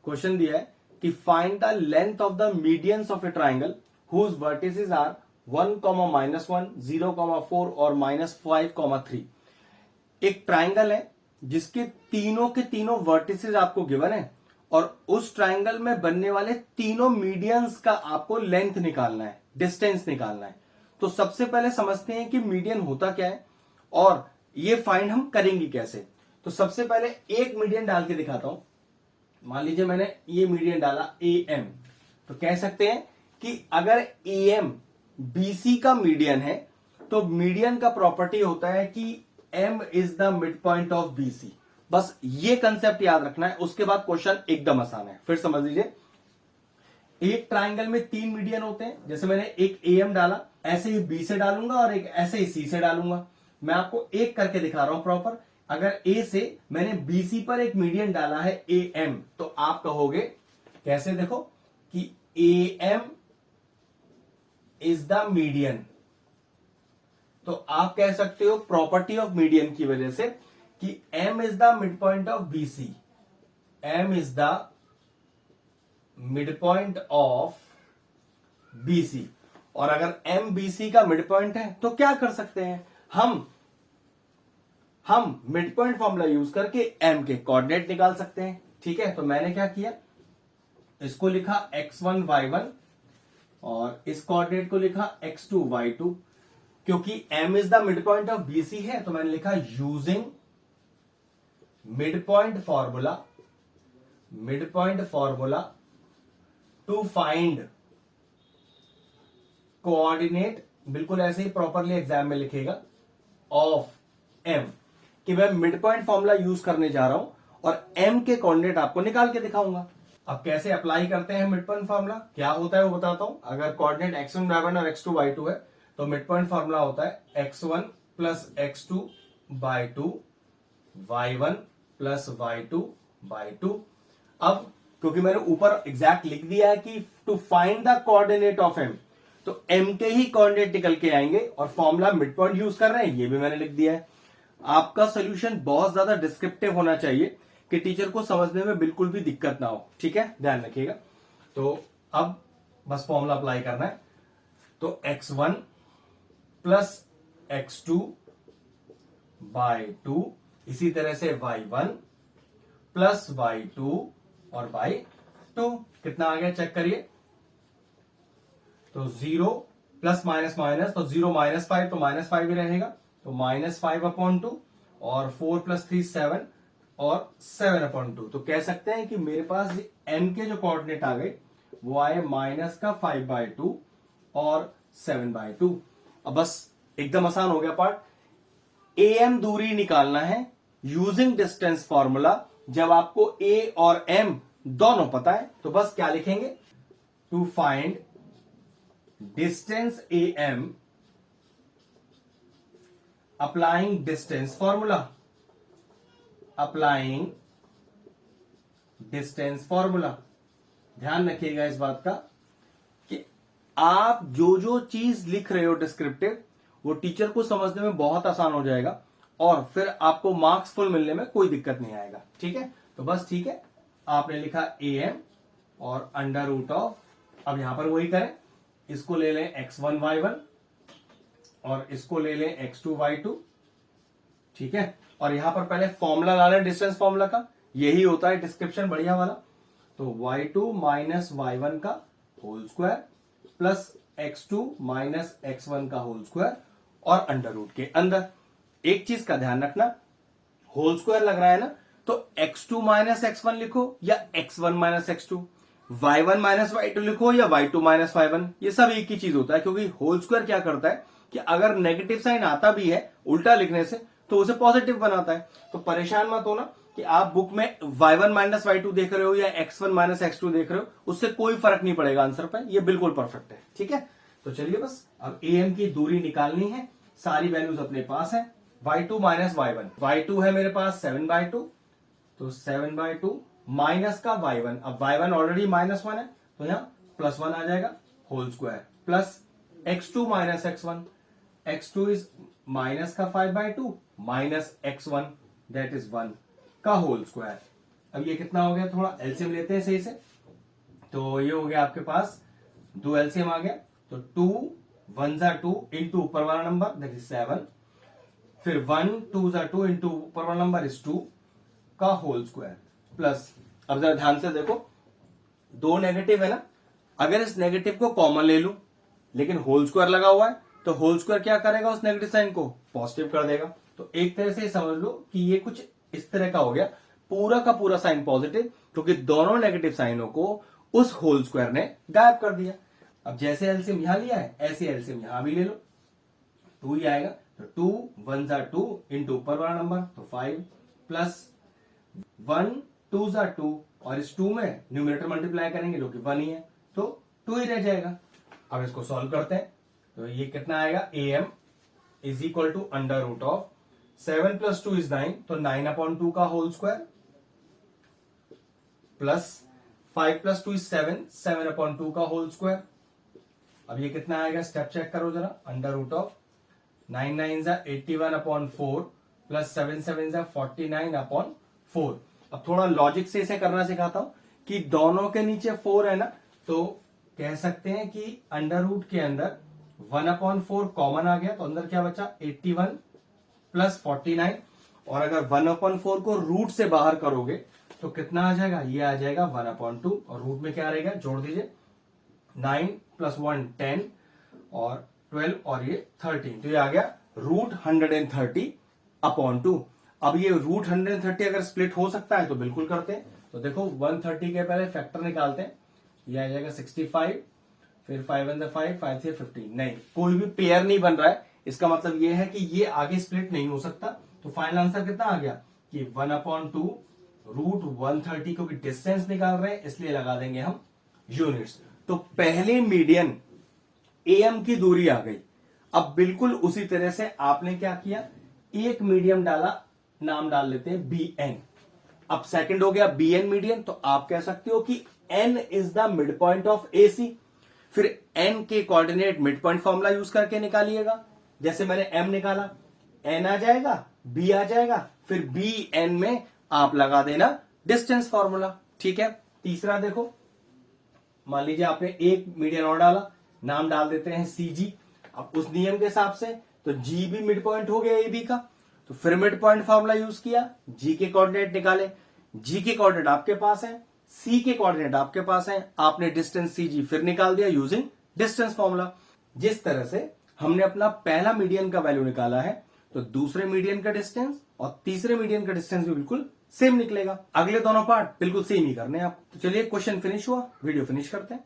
Question दिया है कि find the length of the medians of a triangle whose vertices are 1, -1, 0, 4 और -5, 3। एक ट्राइंगल है जिसके तीनों के तीनों वर्टिसेस आपको गिवन है और उस ट्राइंगल में बनने वाले तीनों मीडियंस का आपको लेंथ निकालना है, डिस्टेंस निकालना है। तो सबसे पहले समझते हैं कि मीडियन होता क्या है और ये फाइंड हम करेंगे कैसे। तो सबसे पहले एक मीडियन डाल के दिखाता हूं। मान लीजिए मैंने ये मीडियन डाला AM, तो कह सकते हैं कि अगर AM BC का मीडियन है तो मीडियन का प्रॉपर्टी होता है कि M is the mid point of BC। बस ये कंसेप्ट याद रखना है, उसके बाद क्वेश्चन एकदम आसान है। फिर समझ लीजिए, एक ट्राइंगल में 3 मीडियन होते हैं। जैसे मैंने एक AM डाला, ऐसे ही B से डालूंगा और एक ऐसे ही C से डालूंगा। मैं आपको एक करके दिखा रहा हूं प्रॉपर। अगर A से मैंने BC पर एक मीडियन डाला है AM, तो आप कहोगे कैसे, देखो कि AM इज द मीडियन। तो आप कह सकते हो प्रॉपर्टी ऑफ मीडियन की वजह से कि M is the mid point of BC, M is the mid point of BC। और अगर M BC का मिड पॉइंट है तो क्या कर सकते हैं हम मिड पॉइंट फॉर्मूला यूज करके M के कोऑर्डिनेट निकाल सकते हैं। ठीक है, तो मैंने क्या किया, इसको लिखा x1 y1 और इस कोऑर्डिनेट को लिखा x2 y2। क्योंकि M is the mid point of BC है तो मैंने लिखा using mid point formula to find coordinate, बिल्कुल ऐसे ही प्रॉपरली एग्जाम में लिखेगा, ऑफ M, कि मैं मिड पॉइंट फॉर्मूला यूज करने जा रहा हूं और M के कोऑर्डिनेट आपको निकाल के दिखाऊंगा। अब कैसे अप्लाई करते हैं मिड पॉइंट फॉर्मूला, क्या होता है वो बताता हूं। अगर कोऑर्डिनेट x1 y1 और x2 y2 है तो मिड पॉइंट फॉर्मूला होता है x1 plus x2 by 2, y1 plus y2 by 2। अब क्योंकि मैंने ऊपर एग्जैक्ट लिख दिया है कि to find the coordinate of M, तो M के ही कोऑर्डिनेट निकल के आएंगे और फॉर्मूला मिड पॉइंट यूज कर रहे हैं, ये भी मैंने लिख दिया है। आपका सोल्यूशन बहुत ज्यादा डिस्क्रिप्टिव होना चाहिए कि टीचर को समझने में बिल्कुल भी दिक्कत ना हो। ठीक है, ध्यान रखिएगा। तो अब बस फॉर्मूला अप्लाई करना है। तो x1 प्लस x2 बाई 2, इसी तरह से y1 प्लस y2 और बाई 2, कितना आ गया चेक करिए। तो 0 प्लस माइनस माइनस, तो 0 -5 तो -5 ही रहेगा, तो -5/2 और 4 + 3 7 और 7/2। तो कह सकते हैं कि मेरे पास M के जो कोऑर्डिनेट आ गए वो आए -5/2 और 7/2। अब बस एकदम आसान हो गया पार्ट। AM दूरी निकालना है यूजिंग डिस्टेंस फॉर्मूला। जब आपको A और M दोनों पता है तो बस क्या लिखेंगे, to find distance AM applying distance formula. ध्यान रखिएगा इस बात का कि आप जो जो चीज लिख रहे हो डिस्क्रिप्टिव, वो टीचर को समझने में बहुत आसान हो जाएगा और फिर आपको मार्क्स फुल मिलने में कोई दिक्कत नहीं आएगा। ठीक है, तो बस ठीक है, आपने लिखा AM और √, अब यहां पर वही करें, इसको ले लें x1 y1 और इसको ले लें x2 y2। ठीक है, और यहां पर पहले फॉर्मूला ला लें डिस्टेंस फॉर्मूला का, यही होता है डिस्क्रिप्शन बढ़िया वाला। तो y2 माइनस y1 का whole square plus x2 minus x1 का होल स्क्वायर और अंडर के अंदर। एक चीज का ध्यान रखना, होल स्क्वायर लग रहा है ना, तो x2 माइनस x1 लिखो या x1 minus x2, y1 minus y2 लिखो या y2 माइनस y1, ये सब एक ही चीज होता है। क्योंकि होल स्क्वायर क्या करता है कि अगर नेगेटिव साइन आता भी है उल्टा लिखने से तो उसे पॉजिटिव बनाता है। तो परेशान मत होना कि आप बुक में y1 माइनस y2 देख रहे हो या x1 माइनस x2 देख रहे हो, उससे कोई फर्क नहीं पड़ेगा आंसर पे, ये बिल्कुल परफेक्ट है। ठीक है, तो चलिए बस अब AM की दूरी निकालनी है। सारी वैल्यूज अपने पास है। y2 माइनस y1, y2 है मेरे पास 7/2, तो 7/2 माइनस का y1, अब y1 ऑलरेडी -1 है तो यहां +1 आ जाएगा whole square plus x2 minus x1, x2 is minus का 5/2 माइनस x1 दैट इज 1 का होल स्क्वायर अब ये कितना हो गया, थोड़ा एलसीएम लेते हैं सही से। तो ये हो गया आपके पास 2 एलसीएम आ गया, तो 2 1 जा 2 इंटू ऊपर वाला नंबर दैट इज 7, फिर 1 2 जा 2 इंटू ऊपर वाला नंबर इज 2 का होल स्क्वायर प्लस। अब जरा ध्यान से देखो, 2 नेगेटिव है ना, अगर इस नेगेटिव को कॉमन ले लूं, लेकिन होल स्क्वायर लगा हुआ है, तो होल स्क्वायर क्या करेगा, उस नेगेटिव साइन को पॉजिटिव कर देगा। तो एक तरह से समझ लो कि ये कुछ इस तरह का हो गया, पूरा का पूरा साइन पॉजिटिव, क्योंकि दोनों नेगेटिव साइनों को उस होल स्क्वायर ने गायब कर दिया। अब जैसे एलसीएम यहां लिया है, ऐसे एलसीएम यहां भी ले लो, 2 ही आएगा, तो 2 1 जा 2 इंटू ऊपर वाला नंबर तो 5 प्लस 1 2 जा 2, और इस 2 में न्यूमरेटर मल्टीप्लाई करेंगे जो कि 1 ही है, तो 2 ही रह जाएगा। अब इसको सॉल्व करते हैं, तो ये कितना आएगा, am is equal to under root of 7 plus 2 is 9, तो 9/2 का whole square plus 5 plus 2 is 7, 7/2 का होल स्क्वायर। अब ये कितना आएगा, स्टेप चेक करो जरा, अंडर रूट ऑफ 9 9 जा 81/4 प्लस 7 7 जा 49/4। अब थोड़ा लॉजिक से इसे करना सिखाता हूं कि दोनों के नीचे 4 है ना, तो कह सकते हैं कि अंडर रूट के अंदर 1/4 कॉमन आ गया, तो अंदर क्या बचा, 81 प्लस 49, और अगर 1/4 को रूट से बाहर करोगे तो कितना आ जाएगा, ये आ जाएगा 1/2, और रूट में क्या रहेगा, जोड़ दीजिए, 9 प्लस 1 10 और 12 और ये 13, तो ये आ गया रूट 130/2। अब ये रूट 130 अगर स्प्लिट हो सकता है तो बिल्कुल करते हैं। तो देखो 130 के पहले फैक्टर निकालते हैं, ये आ जाएगा 65, फिर 5 1 5 5 से 15, नहीं कोई भी पेयर नहीं बन रहा है, इसका मतलब ये है कि ये आगे स्प्लिट नहीं हो सकता। तो फाइनल आंसर कितना आ गया कि 1/2 रूट 130, क्योंकि डिस्टेंस निकाल रहे हैं इसलिए लगा देंगे हम यूनिट्स। तो पहले मीडियन एम की दूरी आ गई। अब बिल्कुल उसी तरह से आपने क्या किया, एक मीडियम डाला, नाम डाल लेते हैं बी एन। अब सेकंड हो गया बी एन मीडियन, तो आप कह सकते हो कि N is the mid point of A C. फिर एन के coordinate mid point formula use करके निकालिएगा। जैसे मैंने एम निकाला, एन आ जाएगा, बी आ जाएगा, फिर बी एन में आप लगा देना डिस्टेंस फॉर्मूला। ठीक है, तीसरा देखो, मान लीजिए आपने एक मीडियन और डाला, नाम डाल देते हैं सी जी। अब उस नियम के हिसाब से तो जी भी मिड पॉइंट हो गया ए बी का, तो फिर मिड पॉइंट फॉर्मूला यूज किया, जी के कोऑर्डिनेट निकाले, जी के कोऑर्डिनेट आपके पास है, सी के कोऑर्डिनेट आपके पास है, आपने डिस्टेंस सी जी फिर निकाल दिया यूजिंग डिस्टेंस फॉर्मूला। जिस तरह से हमने अपना पहला मीडियन का वैल्यू निकाला है, तो दूसरे मीडियन का डिस्टेंस और तीसरे मीडियन का डिस्टेंस भी बिल्कुल सेम निकलेगा। अगले दोनों पार्ट बिल्कुल सेम ही करने हैं आप। तो चलिए क्वेश्चन फिनिश हुआ, वीडियो फिनिश करते हैं।